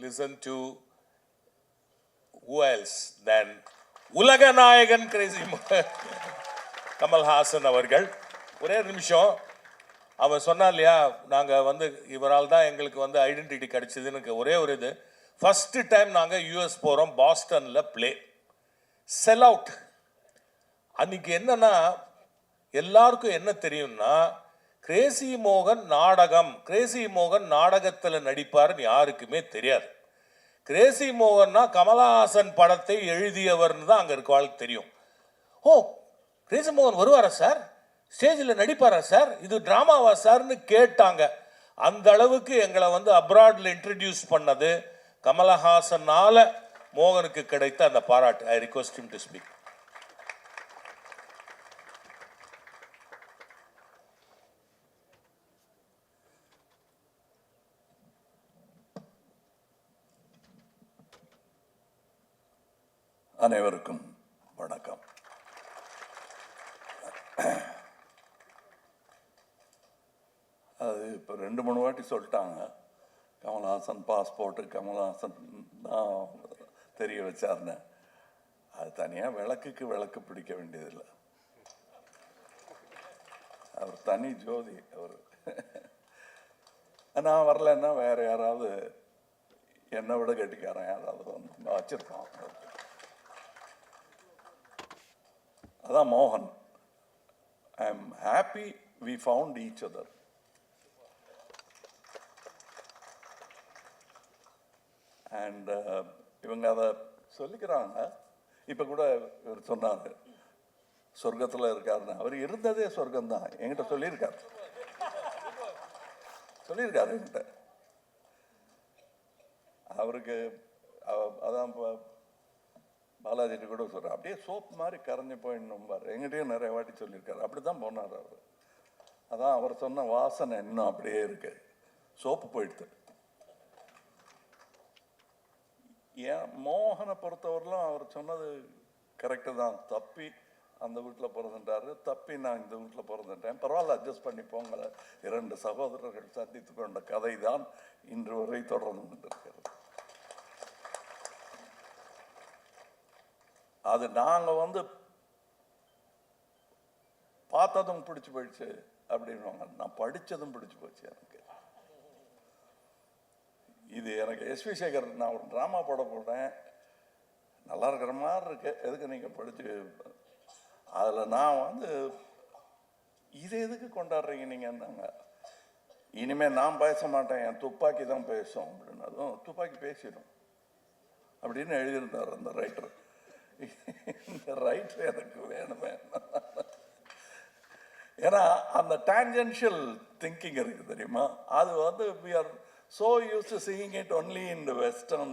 listen to who else than Ulaganayagan Crazy Kamal Haasan அவர்கள். ஒரே நிமிஷம், அவன் சொன்னா இல்லையா, நாங்கள் வந்து இவரால் தான் எங்களுக்கு வந்து ஐடென்டிட்டி கிடைச்சதுன்னு. ஒரே ஒரு இது, ஃபஸ்ட்டு டைம் நாங்கள் யூஎஸ் போகிறோம், பாஸ்டனில் ப்ளே செல் அவுட். அன்னைக்கு என்னன்னா, எல்லாருக்கும் என்ன தெரியும்னா, கிரேசி மோகன் நாடகம், கிரேசி மோகன் நாடகத்தில் நடிப்பாருன்னு யாருக்குமே தெரியாது. கிரேசி மோகன்னா கமலஹாசன் படத்தை எழுதியவர்னு தான் அங்கே இருக்கவாளுக்கு தெரியும். ஓ, கிரேசி மோகன் வருவாரா சார், ஸ்டேஜில் நடிப்பாரா சார், இது ட்ராமாவா சார்னு கேட்டாங்க. அந்த அளவுக்கு எங்களை வந்து அப்ராட்ல இன்ட்ரடியூஸ் பண்ணது கமலஹாசனால மோகனுக்கு கிடைத்த அந்த பாராட்டு. I request him to speak. அனைவருக்கும் வணக்கம். அது இப்போ 2-3 வாட்டி சொல்லிட்டாங்க, கமல்ஹாசன் பாஸ்போர்ட்டு கமல்ஹாசன் தான் தெரிய வச்சார்னு. அது தனியாக விளக்குக்கு விளக்கு பிடிக்க வேண்டியதில்லை, அவர் தனி ஜோதி. அவர் நான் வரலன்னா வேற யாராவது என்னை விட கட்டிக்காரன் யாராவது வந்து வச்சிருப்பான். அதான் மோகன். I am happy we found each other. And இவங்க அதை சொல்லிக்கிறாங்க. இப்போ கூட இவர் சொன்னார் சொர்க்கத்தில் இருக்காருன்னு. அவர் இருந்ததே சொர்க்கம்தான், என்கிட்ட சொல்லியிருக்காரு என்கிட்ட. அவருக்கு அதான் பாலாஜிட்டு கூட சொல்கிறார், அப்படியே சோப் மாதிரி கரைஞ்சி போயிடணும் பாரு. எங்கிட்டையும் நிறைய வாட்டி சொல்லியிருக்காரு. அப்படி தான் போனார் அவர். அதான் அவர் சொன்ன வாசனை இன்னும் அப்படியே இருக்கு, சோப்பு போயிடுது. ஏன் மோகனை பொறுத்தவரையிலும் அவர் சொன்னது கரெக்டு தான். தப்பி அந்த வீட்டில் பிறந்துட்டாரு, தப்பி நான் இந்த வீட்டில் பிறந்துட்டேன், பரவாயில்ல அட்ஜஸ்ட் பண்ணி போங்க. 2 சகோதரர்கள் சந்தித்து கொண்ட கதை தான் இன்று வரை தொடர்ந்து கொண்டிருக்கிறது. அது நாங்கள் வந்து பார்த்ததும் பிடிச்சி போயிடுச்சு அப்படின்வாங்க, நான் படித்ததும் பிடிச்சி போச்சு எனக்கு. இது எனக்கு எஸ்வி சேகர், நான் ஒரு ட்ராமா போட போட்டேன், நல்லா இருக்கிற மாதிரி இருக்கு, எதுக்கு நீங்கள் படித்து, அதில் நான் வந்து இதை எதுக்கு கொண்டாடுறீங்க நீங்கன்னாங்க. இனிமேல் நான் பேச மாட்டேன், என் துப்பாக்கி தான் பேசும் அப்படின்னு. அதுவும் துப்பாக்கி பேசிடும் அப்படின்னு எழுதியிருந்தார் அந்த ரைட்டர். இந்த ரைட்டர் எனக்கு வேணுமே, ஏன்னா அந்த டான்ஜென்ஷியல் திங்கிங் இருக்கு தெரியுமா. அது வந்து we are so used to seeing it only in the western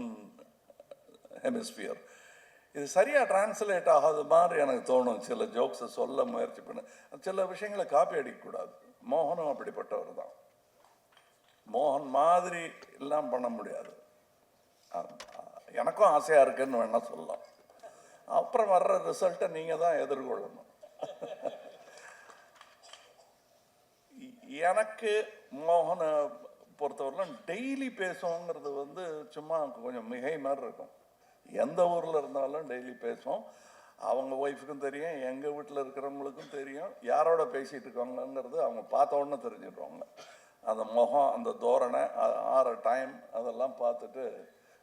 hemisphere. இது சரியாக டிரான்ஸ்லேட் ஆகாத மாதிரி எனக்கு தோணும். சில ஜோக்ஸை சொல்ல முயற்சி பண்ண, சில விஷயங்களை காப்பி அடிக்கக்கூடாது. மோகனும் அப்படிப்பட்டவர் தான். மோகன் மாதிரி எல்லாம் பண்ண முடியாது. எனக்கும் ஆசையாக இருக்குன்னு வேணா சொல்லலாம். அப்புறம் வர்ற ரிசல்ட்டை நீங்கள் தான் எதிர்கொள்ளணும். எனக்கு மோகனை பொறுத்தவரையிலும் டெய்லி பேசுவோங்கிறது வந்து சும்மா கொஞ்சம் மிகை மாதிரி இருக்கும். எந்த ஊரில் இருந்தாலும் டெய்லி பேசுவோம். அவங்க ஒய்ஃபுக்கும் தெரியும், எங்கள் வீட்டில் இருக்கிறவங்களுக்கும் தெரியும் யாரோட பேசிகிட்டு இருக்காங்கங்கிறது அவங்க பார்த்த உடனே தெரிஞ்சிடுவாங்க. அந்த முகம், அந்த தோரணை, ஆற டைம் அதெல்லாம் பார்த்துட்டு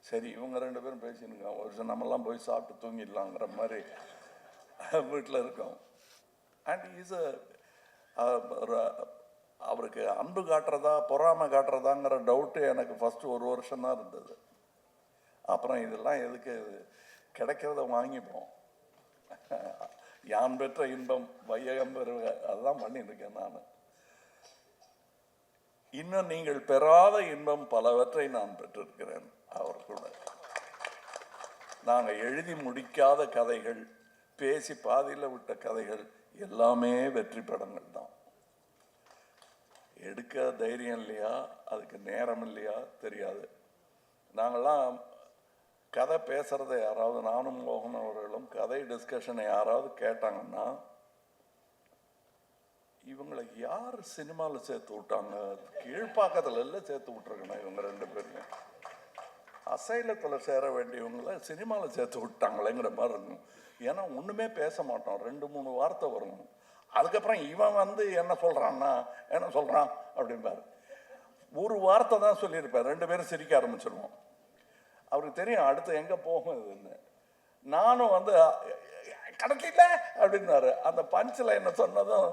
சரி இவங்க 2 பேரும் பேசினுங்க, ஒரு சில நம்மெல்லாம் போய் சாப்பிட்டு தூங்கிடலாங்கிற மாதிரி வீட்டில் இருக்கோம். அண்ட் இஸ் அவருக்கு அன்பு காட்டுறதா பொறாமை காட்டுறதாங்கிற டவுட்டு எனக்கு ஃபஸ்ட்டு 1 வருஷம்தான் இருந்தது. அப்புறம் இதெல்லாம் எதுக்கு, கிடைக்கிறத வாங்கிப்போம். யான் பெற்ற இன்பம் வையகம் பெறுக, அதுதான் பண்ணியிருக்கேன் நான். இன்னும் நீங்கள் பெறாத இன்பம் பலவற்றை நான் பெற்றிருக்கிறேன் அவர் கூட. நாங்கள் எழுதி முடிக்காத கதைகள், பேசி பாதியில் விட்ட கதைகள் எல்லாமே வெற்றி படங்கள் தான். எடுக்க தைரியம் இல்லையா, அதுக்கு நேரம் இல்லையா தெரியாது. நாங்கள்லாம் கதை பேசுகிறத யாராவது, நானும் மோகன் அவர்களும் கதை டிஸ்கஷனை யாராவது கேட்டாங்கன்னா, இவங்களை யார் சினிமாவில் சேர்த்து விட்டாங்க, கீழ்ப்பாக்கத்தில் எல்லாம் சேர்த்து விட்டுருக்கணும் இவங்க 2 பேரையும். அசைலத்தில் சேர வேண்டியவங்கள சினிமாவில் சேர்த்து விட்டாங்களேங்கிற மாதிரி இருக்கும். ஏன்னா ஒன்றுமே பேச மாட்டோம், 2-3 வார்த்தை வரும். அதுக்கப்புறம் இவன் வந்து என்ன சொல்கிறான்னா என்ன சொல்கிறான் அப்படிம்பாரு. ஒரு வார்த்தை தான் சொல்லியிருப்பார், 2 பேரும் சிரிக்க ஆரம்பிச்சிருவோம். அவருக்கு தெரியும் அடுத்து எங்கே போகுதுன்னு. நானும் வந்து கிடைக்கல அப்படின்னாரு. அந்த பஞ்சில் என்ன சொன்னதும்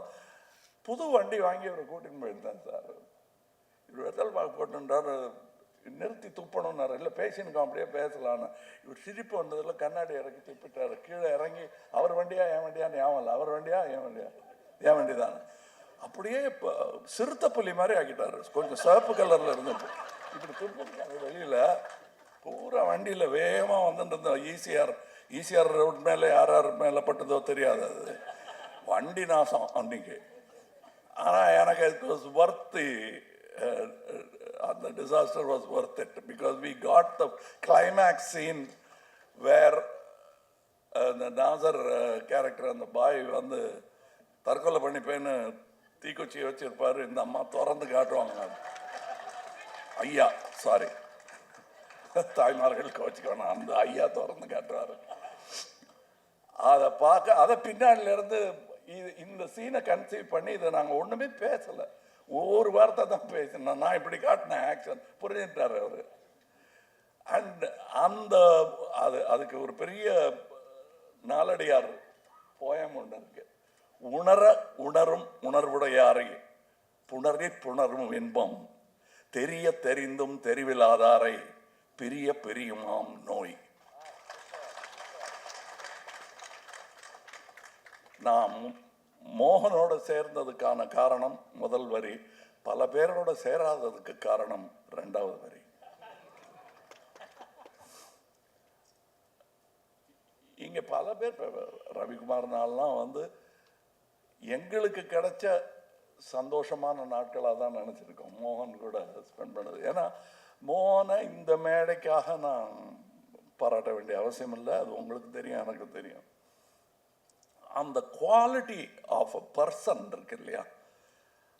புது வண்டி வாங்கி அவரை கூட்டின்னு போயிருந்தேன் சார். இவர் வெத்தல் பாக்கு போட்டுன்றாரு, நிறுத்தி துப்பணும்னாரு. இல்லை பேசினுக்கோம் அப்படியே பேசலான்னு. இவர் சிரிப்பு வந்ததில் கண்ணாடி இறக்கி துப்பிட்டாரு. கீழே இறங்கி அவர் வண்டியா என் வண்டியான்னு ஞாபகம் இல்லை, அவர் வண்டியா என் வண்டியா என் வண்டி தான். அப்படியே இப்போ சிறுத்தை புலி மாதிரி ஆக்கிட்டாரு. கொஞ்சம் சிவப்பு கலரில் இருந்துட்டு இப்படி துப்பிட்டாரு வெளியில். பூரா வண்டியில் வேகமாக வந்துட்டு இருந்தோம். ஈசிஆர் ரோட் மேலே யார் மேலே பட்டதோ தெரியாது, அது வண்டி நாசம் அன்னைக்கு. ஆனால் எனக்கு it was worth the disaster was worth it because we got the climax scene where the Nazar character அந்த பாய் வந்து தற்கொலை பண்ணிப்பேன்னு தீக்குச்சியை வச்சிருப்பாரு. இந்த அம்மா திறந்து காட்டுவாங்க. ஐயா சாரி தாய்மார்களுக்கு வச்சுக்கணும், அந்த ஐயா திறந்து காட்டுவார். அதை பார்க்க அதை பின்னாடிலேருந்து இந்த சீனை கன்சீவ் பண்ணி இதை நாங்கள் ஒன்றுமே பேசலை, ஒவ்வொரு வார்த்தை தான் பேசினேன். நான் இப்படி காட்டினேன் ஆக்ஷன், புரிஞ்சுட்டார் அவர். அண்ட் அந்த அதுக்கு ஒரு பெரிய நாலடியார் போயம் ஒன்று இருக்கு. உணர உணரும் உணர்வுடையாரை புணரும் இன்பம், தெரிய தெரிந்தும் தெரிவிலாதாரை பிரிய பெரியுமாம் நோய். நாம் மோகனோட சேர்ந்ததுக்கான காரணம் முதல் வரி, பல பேரோட சேராததுக்கு காரணம் 2வது வரி. இங்க பல பேர் ரவிக்குமார்னாலாம் வந்து எங்களுக்கு கிடைச்ச சந்தோஷமான நாட்களாக தான் நினச்சிருக்கோம் மோகன் கூட ஸ்பெண்ட் பண்ணது. ஏன்னா மோகனை இந்த மேடைக்காக நான் பாராட்ட வேண்டிய அவசியம் இல்லை, அது உங்களுக்கு தெரியும் எனக்கு தெரியும். அந்த குவாலிட்டி ஆஃப் அ பர்சன் இருக்கு இல்லையா,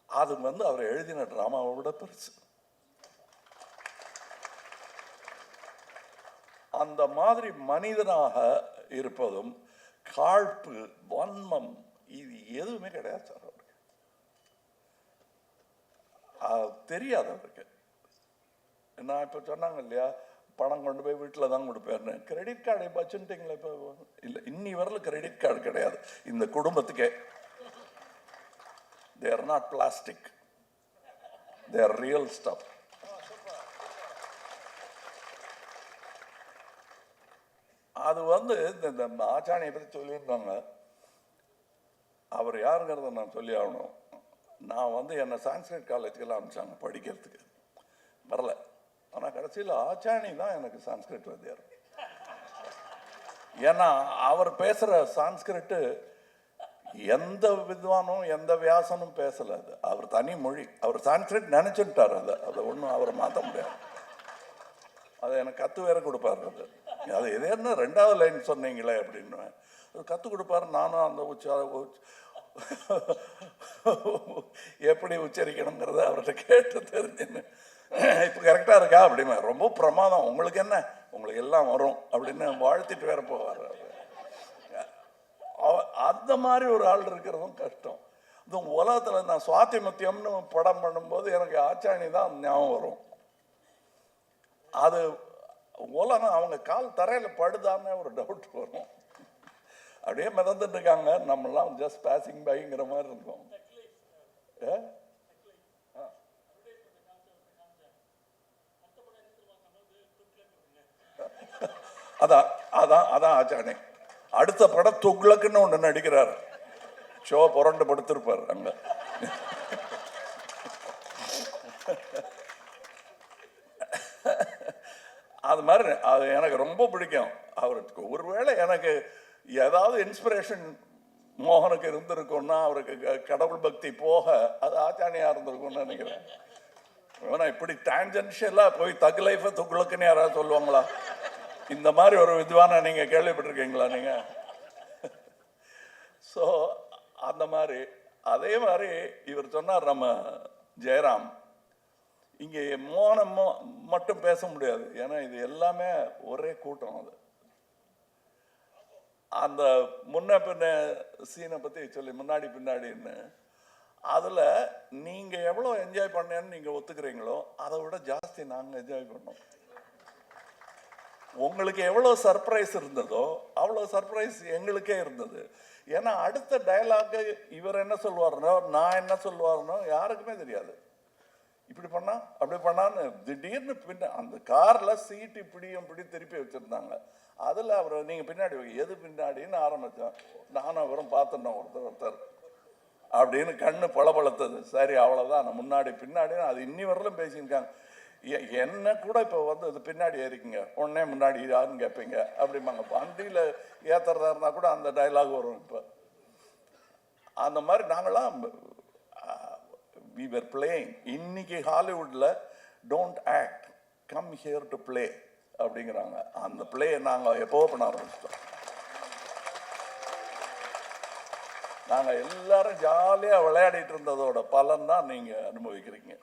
அது வந்து அவர் எழுதின ட்ராமாவை விட பெருசு. அந்த மாதிரி மனிதனாக இருப்பதும் காழ்ப்பு வன்மம் இது எதுவுமே கிடையாது சார் அவருக்கு. தெரியாது அவருக்கு. நான் இப்போ சொன்னாங்க இல்லையா, பணம் கொண்டு போய் வீட்டில் தான் கொடுப்பேன்னு. கிரெடிட் கார்டு இப்போ வச்சுட்டீங்களா? இப்போ இல்லை, இன்னி வரல கிரெடிட் கார்டு கிடையாது இந்த குடும்பத்துக்கே. they are not plastic, they are real stuff. அது வந்து இந்த ஆச்சாணியை பற்றி சொல்லியிருந்தாங்க. அவர் யாருங்கிறத நான் சொல்லி ஆகணும். நான் வந்து என்னை சான்ஸ்கிரிட் காலேஜுக்கெல்லாம் அனுப்பிச்சாங்க படிக்கிறதுக்கு, வரல. ஆனால் கடைசியில் ஆச்சாணி தான் எனக்கு சான்ஸ்கிரிட் வாத்தியார். ஏன்னா அவர் பேசுகிற சான்ஸ்கிரிட்டு எந்த வித்வானும் எந்த வியாசனும் பேசலை. அது அவர் தனி மொழி. அவர் சான்ஸ்கிரிட் நினச்சிட்டார், அதை ஒன்றும் அவரை மாற்ற முடியாது. அதை எனக்கு கற்று வேற கொடுப்பார். அது எது என்ன 2வது லைன் சொன்னீங்களே அப்படின்னு அது கற்றுக் கொடுப்பார். நானும் அந்த எப்படி உச்சரிக்கணுங்கிறத அவர்கிட்ட கேட்டு தெரிஞ்சுன்னு இப்போ கரெக்டாக இருக்கா அப்படிமா, ரொம்ப பிரமாதம், உங்களுக்கு என்ன, உங்களுக்கு எல்லாம் வரும் அப்படின்னு வாழ்த்திட்டு வேற போவார். அந்த மாதிரி ஒரு ஆள் இருக்கிறதும் கஷ்டம். இந்த உலகத்தில் நான் சுவாத்திமுத்தியம்னு படம் பண்ணும்போது எனக்கு ஆச்சாணி தான் ஞாபகம் வரும். அது உலகம் அவங்க கால் தரையில் படுதான்னு ஒரு டவுட் வரும். அப்படியே மிதந்துட்டு இருக்காங்க, நம்மளாம் ஜஸ்ட் பாசிங் பைங்கிற மாதிரி இருக்கும். அதான் அதான் அதான் ஆச்சானே. அடுத்த படம் துக்ளக்குன்னு ஒன்று நடிக்கிறார். ஷோ புரண்டு படுத்திருப்பார் அங்க. அது மாதிரி அது எனக்கு ரொம்ப பிடிக்கும் அவருக்கு. ஒருவேளை எனக்கு ஏதாவது இன்ஸ்பிரேஷன் மோகனுக்கு இருந்திருக்கும்னா, அவருக்கு கடவுள் பக்தி போக அது ஆச்சானியா இருந்திருக்கும்னு நினைக்கிறேன். ஏன்னா இப்படி டான்ஜென்ஷியலாக போய் தக் லைஃபை துக்ளக்குன்னு யாராவது சொல்லுவாங்களா? இந்த மாதிரி ஒரு வித்வானை நீங்கள் கேள்விப்பட்டிருக்கீங்களா நீங்கள்? ஸோ அந்த மாதிரி அதே மாதிரி இவர் சொன்னார், நம்ம ஜெயராம், இங்கே மோகனம் மட்டும் பேச முடியாது, ஏன்னா இது எல்லாமே ஒரே கூட்டம். அது அந்த முன்ன பின்ன சீனை பற்றி சொல்லி முன்னாடி பின்னாடின்னு அதில் நீங்கள் எவ்வளோ என்ஜாய் பண்ணேன்னு நீங்கள் ஒத்துக்கிறீங்களோ அதை விட ஜாஸ்தி நாங்கள் என்ஜாய் பண்ணோம். உங்களுக்கு எவ்வளோ சர்ப்ரைஸ் இருந்ததோ அவ்வளோ சர்ப்ரைஸ் எங்களுக்கே இருந்தது. ஏன்னா அடுத்த டயலாக்கு இவர் என்ன சொல்லுவாருனோ நான் என்ன சொல்லுவாருனோ யாருக்குமே தெரியாது. இப்படி பண்ணா அப்படி பண்ணான்னு திடீர்னு பின்ன அந்த காரில் சீட்டு இப்படி திருப்பி வச்சுருந்தாங்க. அதில் அவர் நீங்கள் பின்னாடி எது பின்னாடின்னு ஆரம்பித்தோம். நானும் அவரும் பார்த்துட்டோம் ஒருத்தர் அப்படின்னு கண்ணு பளபளத்தது. சரி அவ்வளோதான், நான் முன்னாடி பின்னாடின்னு அது இன்னி வரலும் பேசியிருக்காங்க. என்ன கூட இப்போ வந்து இது பின்னாடி ஏறிக்குங்க உடனே முன்னாடி யாருன்னு கேட்பீங்க அப்படிம்பாங்க. வண்டியில் ஏற்றுறதா இருந்தால் கூட அந்த டைலாக் வரும். இப்போ அந்த மாதிரி நாங்களாம் we were playing. இன்னைக்கு ஹாலிவுட்டில் don't act come here to play அப்படிங்கிறாங்க. அந்த பிளே நாங்கள் எப்போ பண்ண ஆரம்பிச்சிட்டோம். நாங்கள் எல்லாரும் ஜாலியாக விளையாடிட்டு இருந்ததோட பலன் தான் நீங்கள் அனுபவிக்கிறீங்க.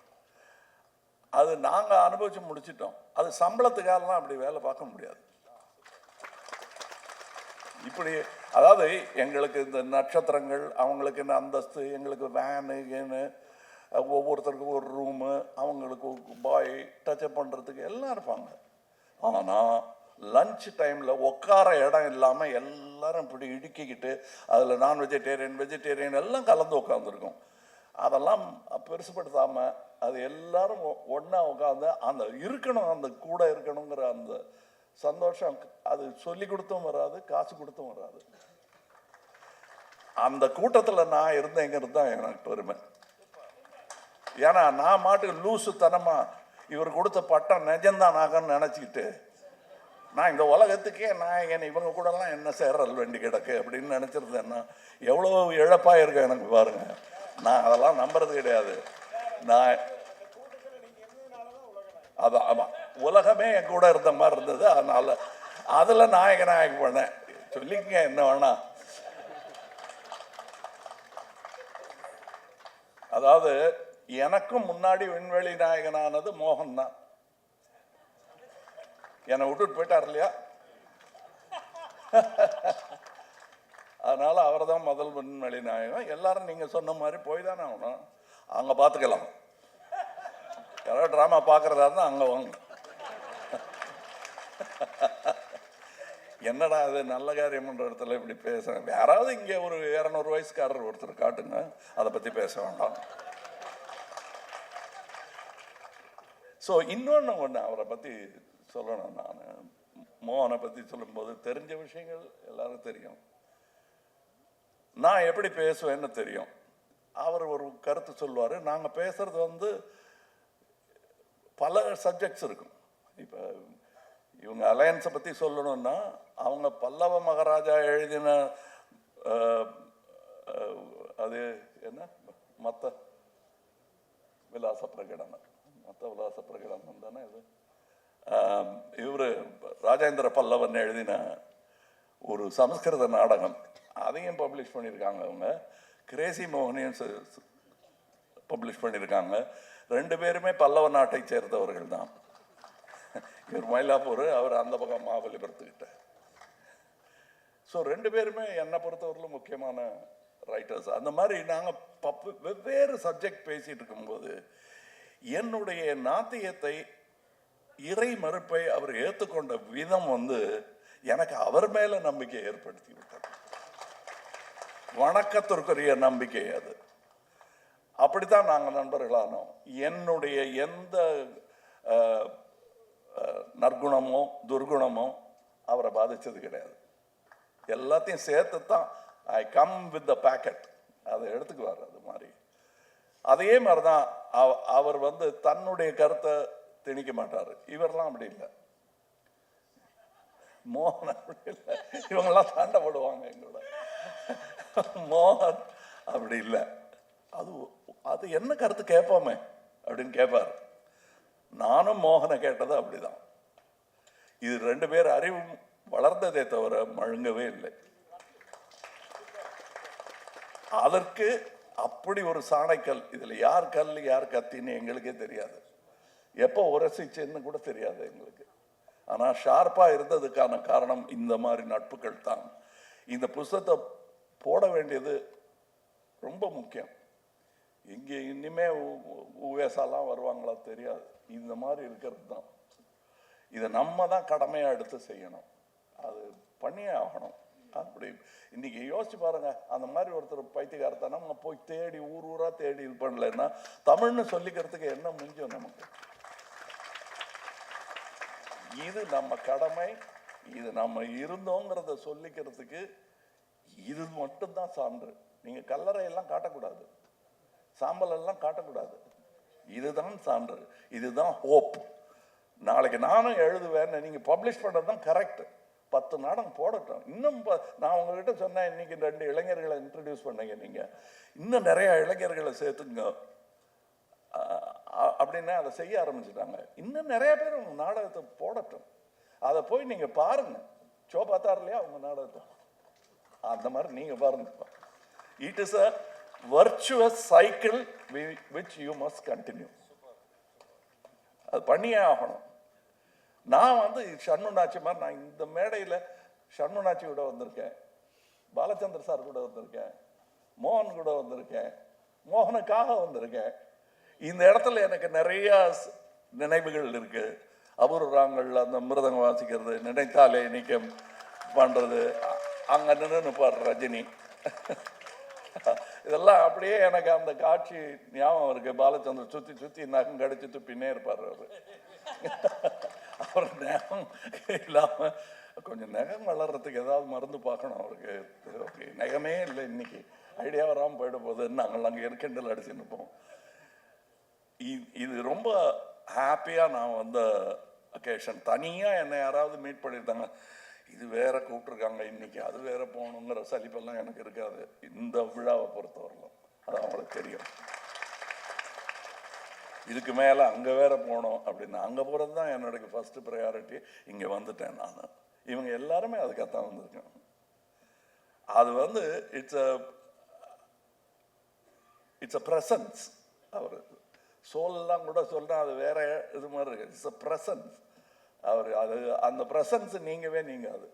அது நாங்கள் அனுபவிச்சு முடிச்சிட்டோம். அது சம்பளத்துக்காகலாம் அப்படி வேலை பார்க்க முடியாது. இப்படி அதாவது எங்களுக்கு இந்த நட்சத்திரங்கள், அவங்களுக்கு இந்த அந்தஸ்து, எங்களுக்கு வேனு, ஒவ்வொருத்தருக்கும் ஒரு ரூமு, அவங்களுக்கு பாய் டச்சப் பண்ணுறதுக்கு எல்லாம் இருப்பாங்க. ஆனால் லஞ்ச் டைமில் உட்கார இடம் இல்லாமல் எல்லாரும் இப்படி இடுக்கிக்கிட்டு அதில் நான் வெஜிடேரியன் எல்லாம் கலந்து உட்காந்துருக்கும். அதெல்லாம் பெருசுப்படுத்தாமல் அது எல்லாரும் ஒன்றா உட்காந்து அந்த இருக்கணும், அந்த கூட இருக்கணுங்கிற அந்த சந்தோஷம் அது சொல்லி கொடுத்தும் வராது, காசு கொடுத்தும் வராது. அந்த கூட்டத்தில் நான் இருந்தேங்கிறது தான் எனக்கு பெருமை. ஏன்னா நான் மாட்டுக்கு லூசுத்தனமாக இவர் கொடுத்த பட்டம் நிஜம்தான் நாகன்னு நினச்சிக்கிட்டு நான் இந்த உலகத்துக்கே நான் இவங்க கூடலாம் என்ன சேரல் வேண்டி கிடக்கு அப்படின்னு நினச்சிருந்தேன்னா எவ்வளோ இழப்பாக இருக்கேன் எனக்கு பாருங்க. நான் அதெல்லாம் நம்புறது கிடையாது. நான் அதான் ஆமாம், உலகமே என் கூட இருந்த மாதிரி இருந்தது. அதனால அதில் நாயகனாகி பண்ணேன். சொல்லிக்கங்க என்ன வேணா. அதாவது எனக்கும் முன்னாடி விண்வெளி நாயகனானது மோகன் தான். என்னை விட்டுட்டு போயிட்டார் இல்லையா? அதனால அவர் தான் முதல் விண்வெளி நாயகம். எல்லாரும் நீங்க சொன்ன மாதிரி போய் தானே ஆகணும். அங்க பார்த்துக்கலாம். யாராவது ட்ராமா பார்க்கறதா இருந்தால் அங்கே வாங்க. என்னடா அது நல்ல காரியம் பண்ற இடத்துல இப்படி பேசுறேன். யாராவது இங்கே ஒரு 200 வயசுக்காரர் ஒருத்தர் காட்டுங்க, அதை பற்றி பேச வேண்டாம். ஸோ இன்னொன்று ஒன்று அவரை பற்றி சொல்லணும். நான் மோகனை பற்றி சொல்லும்போது தெரிஞ்ச விஷயங்கள் எல்லாரும் தெரியும். நான் எப்படி பேசுவேன்னு தெரியும். அவர் ஒரு கருத்து சொல்லுவார். நாங்கள் பேசுறது வந்து பல சப்ஜெக்ட்ஸ் இருக்கும். இப்போ இவங்க அலையன்ஸை பற்றி சொல்லணும்னா அவங்க பல்லவ மகாராஜா எழுதின அது என்ன மற்ற விலாச பிரகடனம் தானே இது. இவர் ராஜேந்திர பல்லவன் எழுதின ஒரு சமஸ்கிருத நாடகம், அதையும் பப்ளிஷ் பண்ணியிருக்காங்க. அவங்க கிரேசி மோகனையும் பப்ளிஷ் பண்ணியிருக்காங்க. 2 பேருமே பல்லவ நாட்டை சேர்ந்தவர்கள் தான். இவர் மயிலாப்பூர், அவர் அந்த பக்கம் மகாபலிபுரத்துக்கிட்ட. ஸோ 2 பேருமே என்னை பொறுத்தவரையிலும் முக்கியமான ரைட்டர்ஸ். அந்த மாதிரி நாங்கள் வெவ்வேறு சப்ஜெக்ட் பேசிகிட்டு இருக்கும்போது என்னுடைய நாத்தியத்தை, இறை மறுப்பை அவர் ஏற்றுக்கொண்ட விதம் வந்து எனக்கு அவர் மேல நம்பிக்கை ஏற்படுத்தி விட்டது. வணக்கத்திற்குரிய நம்பிக்கை அது. அப்படித்தான் நாங்கள் நண்பர்களானோம். என்னுடைய எந்த நற்குணமோ துர்குணமோ அவரை பாதிச்சது கிடையாது. எல்லாத்தையும் சேர்த்து தான் I come with the packet, அதை எடுத்துக்குவார். அது மாதிரி அதே மாதிரி தான் அவர் வந்து தன்னுடைய கருத்தை திணிக்க மாட்டார். இவரெல்லாம் அப்படி இல்லை. மோகன் அப்படி இல்லை. இவங்கெல்லாம் தாண்டப்படுவாங்க எங்களோட. மோகன் அப்படி இல்லை. அது என்ன கருத்து கேட்போமே அப்படின்னு கேட்பார். நானும் மோகனை கேட்டது அப்படிதான். இது 2 பேர் அறிவு வளர்ந்ததே தவிர மழுங்கவே இல்லை. அதற்கு அப்படி ஒரு சாணைக்கல். இதுல யார் கல் யார் கத்தின்னு எங்களுக்கே தெரியாது. எப்போ உரசிச்சுன்னு கூட தெரியாது எங்களுக்கு. ஆனால் ஷார்ப்பாக இருந்ததுக்கான காரணம் இந்த மாதிரி நட்புகள் தான். இந்த புஸ்தகத்தை போட வேண்டியது ரொம்ப முக்கியம். இங்கே இனிமே உவேசாலாம் வருவாங்களா தெரியாது. இந்த மாதிரி இருக்கிறது தான். இதை நம்ம தான் கடமையாக எடுத்து செய்யணும். அது பண்ணியே ஆகணும். அப்படி இன்னைக்கு யோசிச்சு பாருங்க, அந்த மாதிரி ஒருத்தர் பைத்தியக்காரத்தை நம்ம போய் தேடி ஊர் ஊராக தேடி இது பண்ணலைன்னா தமிழ்னு சொல்லிக்கிறதுக்கு என்ன முடிஞ்சோம் நமக்கு? இது நம்ம கடமை. இது நம்ம இருந்தோங்கிறத சொல்லிக்கிறதுக்கு இது மட்டும்தான் சான்று. நீங்க கல்லறையெல்லாம் காட்டக்கூடாது, சாம்பல் எல்லாம் காட்டக்கூடாது. இதுதான் சான்று, இதுதான் ஹோப். நாளைக்கு நானும் எழுதுவேன், நீங்க பப்ளிஷ் பண்றது தான் கரெக்ட். 10 நாடகம் போடட்டும். இன்னும் நான் உங்ககிட்ட சொன்னேன், இன்னைக்கு 2 இளைஞர்களை இன்ட்ரடியூஸ் பண்ணீங்க, நீங்க இன்னும் நிறைய இளைஞர்களை சேர்த்துங்க அப்படின்னு அதை செய்ய ஆரம்பிச்சுட்டாங்க. இன்னும் நிறைய பேர் உங்க நாடகத்தை போடட்டும். அதை போய் நீங்க பாருங்க. ஷோ பார்த்தாரு இல்லையா உங்க நாடகத்தை, அந்த மாதிரி நீங்க பாருங்க. It is a virtuous cycle which you must continue. அது பண்ணியே ஆகணும். நான் வந்து ஷண்முனாச்சி மாதிரி, நான் இந்த மேடையில் ஷண்முனாச்சி கூட வந்திருக்கேன், பாலச்சந்தர் சார் கூட வந்திருக்கேன், மோகன் கூட வந்திருக்கேன், மோகனுக்காக வந்திருக்கேன். இந்த இடத்துல எனக்கு நிறைய நினைவுகள் இருக்கு. அபூர்வங்கள், அந்த மிருதங்க வாசிக்கிறது, நினைத்தாலே நிற்க பண்றது, அங்க நின்று பாடுற ரஜினி, இதெல்லாம் அப்படியே எனக்கு அந்த காட்சி ஞாபகம் இருக்கு. பாலச்சந்தர் சுத்தி சுத்தி நகம் கடிச்சு துப்பின்னே இருப்பார் அவரு. அவர் நகம் இல்லாம கொஞ்சம் நகம் வளர்றதுக்கு ஏதாவது மருந்து பார்க்கணும் அவருக்கு. நகமே இல்லை, இன்னைக்கு ஐடியா வராமல் போயிட போகுதுன்னு நாங்கள் அங்கே இருக்கின்றல் அடிச்சு நிற்போம். இது ரொம்ப ஹாப்பியா நான் வந்த அக்கேஷன். தனியா என்னை யாராவது மீட் பண்ணியிருந்தாங்க, இது வேற கூப்பிட்டுருக்காங்க இன்னைக்கு, அது வேற போகணுங்கிற சலிப்பெல்லாம் எனக்கு இருக்காது இந்த விழாவை பொறுத்தவரையிலும். அது அவங்களுக்கு தெரியும். இதுக்கு மேலே அங்கே வேற போகணும் அப்படின்னு, அங்கே போகிறது தான் என்னோட ஃபர்ஸ்ட் ப்ரையாரிட்டி. இங்கே வந்துட்டேன் நான். இவங்க எல்லாருமே அதுக்காகத்தான் வந்திருக்கேன். அது வந்து இட்ஸ் அ ப்ரெசன்ஸ். அவர் சோல்லாம் கூட சொல்கிறேன், அது வேற இது மாதிரி இருக்கு. It's a presence. அவர் அது அந்த ப்ரெசன்ஸ் நீங்கவே நீங்காது.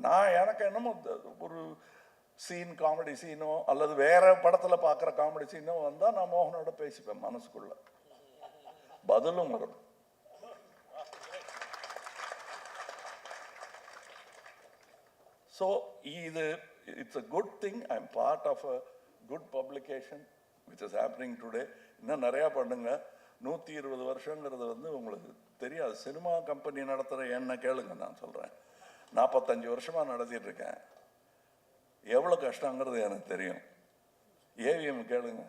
நான் எனக்கு என்னமோ ஒரு சீன், காமெடி சீனோ அல்லது வேற படத்தில் பார்க்குற காமெடி சீனோ வந்தால் நான் மோகனோட பேசிப்பேன், மனசுக்குள்ள பதிலும் வரும். ஸோ இது it's a good thing. I am part of a good publication which is happening today. இன்னும் நிறையா பண்ணுங்க. 120 வருஷங்கிறது வந்து உங்களுக்கு தெரியாது. சினிமா கம்பெனி நடத்துகிற என்ன கேளுங்க, நான் சொல்கிறேன். 45 வருஷமாக நடத்திட்டு இருக்கேன். எவ்வளோ கஷ்டங்கிறது எனக்கு தெரியும். ஏவிஎம் கேளுங்க,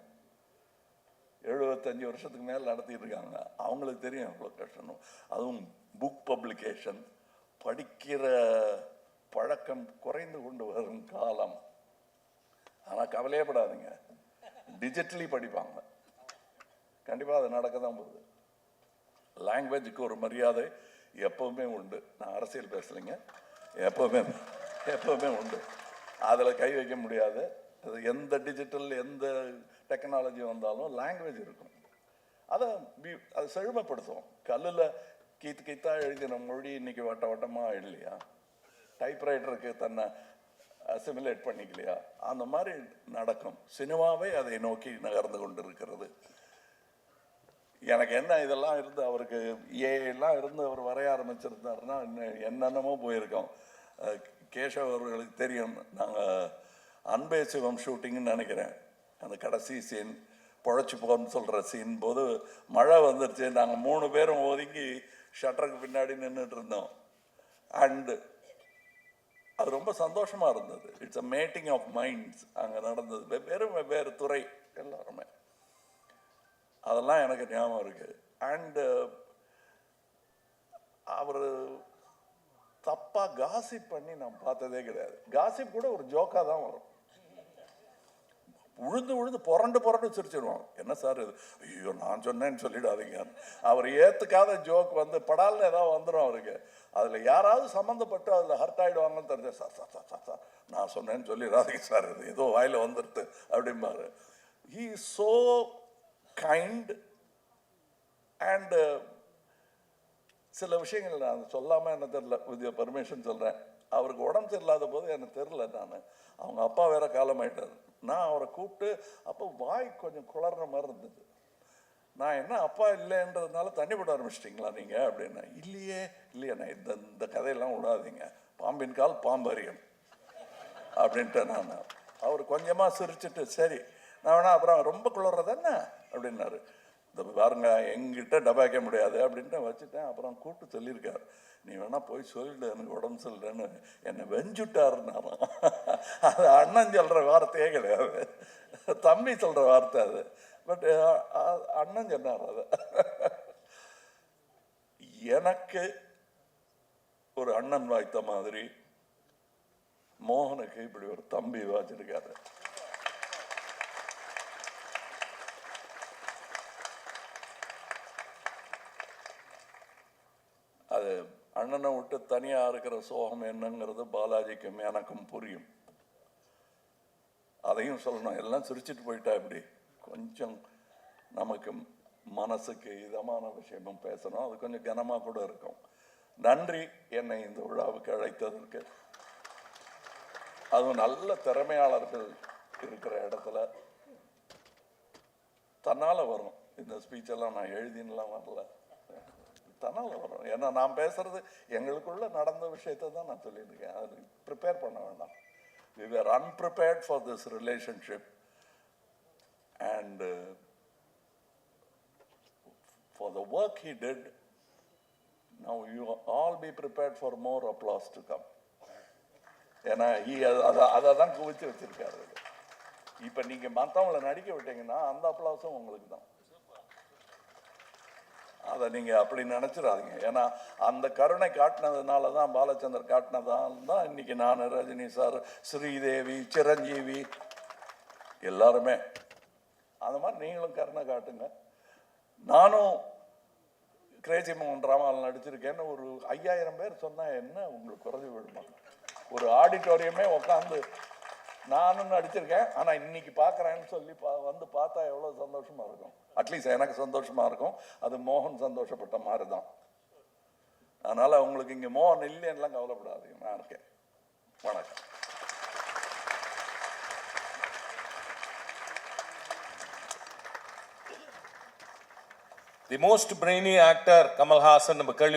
75 வருஷத்துக்கு மேலே நடத்திட்டு இருக்காங்க. அவங்களுக்கு தெரியும் எவ்வளோ கஷ்டம். அதுவும் புக் பப்ளிகேஷன், படிக்கிற பழக்கம் குறைந்து கொண்டு வரும் காலம். ஆனால் கவலையப்படாதீங்க, டிஜிட்டலி படிப்பாங்க. கண்டிப்பாக அது நடக்க தான் போகுது. லாங்குவேஜுக்கு ஒரு மரியாதை எப்பவுமே உண்டு. நான் அரசியல் பேசலைங்க, எப்பவுமே உண்டு. அதில் கை வைக்க முடியாது. அது எந்த டிஜிட்டல் எந்த டெக்னாலஜி வந்தாலும் லாங்குவேஜ் இருக்கும். அதை செழுமைப்படுத்தும். கல்லில் கீத்தா எழுதின மொழி இன்னைக்கு வட்ட வட்டமாக இல்லையா? டைப்ரைட்டருக்கு தன்னை அசிமிலேட் பண்ணிக்கலையா? அந்த மாதிரி நடக்கும். சினிமாவே அதை நோக்கி நகர்ந்து கொண்டு இருக்கிறது. எனக்கு என்ன இதெல்லாம் இருந்து அவருக்கு எல்லாம் இருந்து அவர் வரைய ஆரம்பிச்சிருந்தாருன்னா என்னென்னமோ போயிருக்கோம். கேஷவ் அவர்களுக்கு தெரியும், நாங்கள் அன்பே சிவம் ஷூட்டிங்னு நினைக்கிறேன். அந்த கடைசி சீன், பொழைச்சி போன்னு சொல்கிற சீன் போது மழை வந்துருச்சு. நாங்கள் 3 பேரும் ஒதுங்கி ஷட்டருக்கு பின்னாடி நின்றுட்டு இருந்தோம். அண்டு அது ரொம்ப சந்தோஷமாக இருந்தது. It's a meeting of minds அங்கே நடந்தது. வெவ்வேறு துறை எல்லாருமே. அதெல்லாம் எனக்கு ஞாபகம் இருக்கு. அண்டு அவர் தப்பா காசிப் பண்ணி நான் பார்த்ததே கிடையாது. காசிப் கூட ஒரு ஜோக்கா தான் வரும். உழுந்து புரண்டு சிரிச்சிருவான். என்ன சார் இது, ஐயோ நான் சொன்னேன்னு சொல்லிடாதீங்க. அவர் ஏத்துக்காத ஜோக் வந்து படால்னு ஏதாவது வந்துடும் அவருக்கு. அதுல யாராவது சம்மந்தப்பட்டு அதுல ஹர்ட் ஆயிடுவாங்கன்னு தெரிஞ்ச, sir sir sir sir sir நான் சொன்னேன்னு சொல்லிடாதீங்க சார், இது ஏதோ வாயில வந்துடுது அப்படிம்பாரு. He is so kind and சில விஷயங்கள் நான் சொல்லாமல் என்ன தெரில, வித் பர்மிஷன் சொல்கிறேன். அவருக்கு உடம்பு சரியில்லாத போது எனக்கு தெரில. அவங்க அப்பா வேற காலமாயிட்டார். நான் அவரை கூப்பிட்டு அப்போ வாய் கொஞ்சம் குளர்ற மாதிரி இருந்தது. நான் என்ன அப்பா இல்லைன்றதுனால தண்ணி போட ஆரம்பிச்சிட்டிங்களா நீங்கள் அப்படின்னா, இல்லையே நான் இந்த கதையெல்லாம் விடாதீங்க, பாம்பின் கால் பாம்பறியும் அப்படின்ட்டு நான். அவர் கொஞ்சமாக சிரிச்சுட்டு சரி நான் வேணா அப்புறம் ரொம்ப குளர்றது என்ன அப்படின்னாரு. இந்த பாருங்க எங்கிட்ட டபாய்க்க முடியாது அப்படின்ட்டு வச்சுட்டேன். அப்புறம் கூப்பிட்டு சொல்லியிருக்காரு, நீ வேணா போய் சொல்லிடு எனக்கு உடம்பு சொல்லிடுன்னு என்னை வெஞ்சுட்டாருன்னாலும். அது அண்ணன் சொல்கிற வார்த்தையே கிடையாது, தம்பி சொல்கிற வார்த்தை அது. பட் அண்ணன் சொன்னார் அதை. எனக்கு ஒரு அண்ணன் வாய்த்த மாதிரி மோகனுக்கு இப்படி ஒரு தம்பி வாச்சிருக்காரு. அது அண்ணனை விட்டு தனியாக இருக்கிற சோகம் என்னங்கிறது பாலாஜிக்கும் எனக்கும் புரியும். அதையும் சொல்லணும். எல்லாம் சிரிச்சிட்டு போயிட்டா இப்படி கொஞ்சம் நமக்கு மனசுக்கு இதமான விஷயமும் பேசணும். அது கொஞ்சம் கனமாக கூட இருக்கும். நன்றி என்னை இந்த விழாவுக்கு அழைத்ததற்கு. அதுவும் நல்ல திறமையாளர்கள் இருக்கிற இடத்துல தன்னால் வரும். இந்த ஸ்பீச்செல்லாம் நான் எழுதின்லாம் வரல, தன்னால் வரும். ஏன்னா நான் பேசுறது எங்களுக்குள்ள நடந்த விஷயத்தை தான் நான் சொல்லியிருக்கேன். அது ப்ரிப்பேர் பண்ண வேண்டாம். We were unprepared for this relationship and for the work he did. Now you all be prepared for more applause to come. ஏன்னா அதை தான் குவிச்சு வச்சிருக்காரு. இப்போ நீங்கள் மற்றவங்களை நடிக்க விட்டீங்கன்னா அந்த அப்ளாஸும் உங்களுக்கு தான். அதை நீங்கள் அப்படி நினச்சிடாதீங்க. ஏன்னா அந்த கருணை காட்டினதுனால தான், பாலச்சந்தர் காட்டினதால் தான் இன்னைக்கு நான், ரஜினி சார், ஸ்ரீதேவி, சிரஞ்சீவி எல்லாருமே அந்த மாதிரி நீங்களும் கருணை காட்டுங்க. நானும் கிரேசி மோகன் ட்ராமாவில் நடிச்சிருக்கேன்னு ஒரு 5000 பேர் சொன்னால் என்ன உங்களுக்கு குறைஞ்சி விடுமா? ஒரு ஆடிட்டோரியமே உட்காந்து நானும் நடிச்சிருக்கேன். ஆனால் இன்னைக்கு பார்க்குறேன்னு சொல்லி வந்து பார்த்தா எவ்வளோ சந்தோஷமாக இருக்கும். அட்லீஸ்ட் எனக்கு சந்தோஷமாக இருக்கும். அது மோகன் சந்தோஷப்பட்ட மாதிரி தான். அதனால் உங்களுக்கு இங்கே மோகன் இல்லைன்னுலாம் கவலைப்படாதீங்க, நான் இருக்கேன். வணக்கம். The most brainy actor Kamal Haasan நம்ம கேள்வி